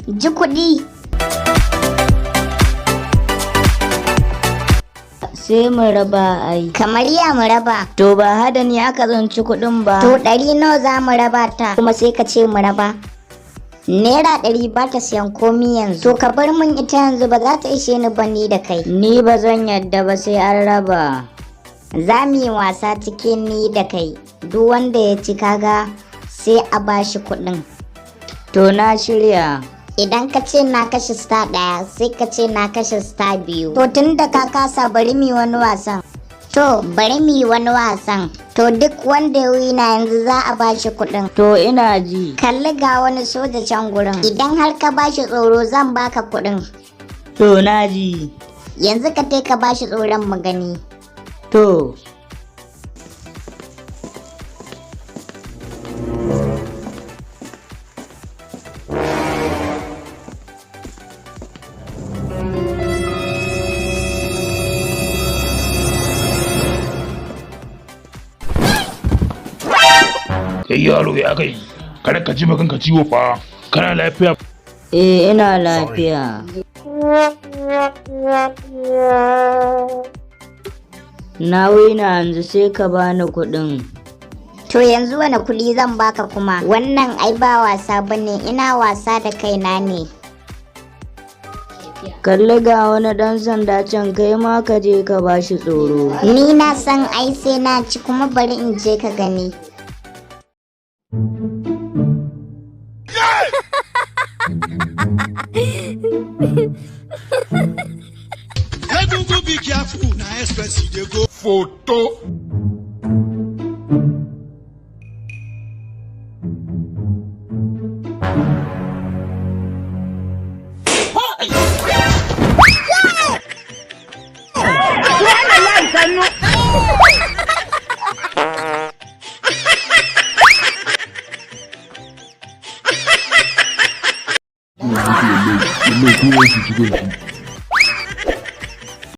ji kuɗi. Sai mu raba ai. Kamar ya mu raba? To ba hada ni aka zanci kuɗin ba. To 100 nawa za mu raba ta? Kuma sai ka ce mu raba. Naira 100 ba ta siyan komi yanzu. To ka bar min ita yanzu, ba za ta ishe ni ba ni da kai. Ni ba zan yadda ba sai an raba. Za mu yi wasa cikin ni da kai. Duk wanda ya ci kaga sai a bashi kuɗin. To na shirya. Idan ka ce na kashe star 1 sai ka ce na kashe star 2. To tun da ka kasa bari mu yi wani wasan. To bari mu yi wani wasan. To duk wanda ya wina yanzu za a bashi kuɗin. To ina ji. Kalli ga wani soja can gurin. Idan har ka bashi tsoro zan baka kuɗin. To na ji. Yanzu ka ka bashi tsoron mu gani. To. Kai yaro ya kai, kada ka ji maganka ciwo fa, kana lafiya? Ina lafiya. Na wina yanzu sai ka bani kuɗin. To yanzu wani kuɗi zan baka kuma? Wannan ai ba wasa bane, ina wasa da kaina ne. Kalli ga wani ɗan sanda can, kai ma ka je ka bashi tsoro. Ni na san ai sai na ci, kuma bari in je ka gani. Be careful, na express you go. Photo. No,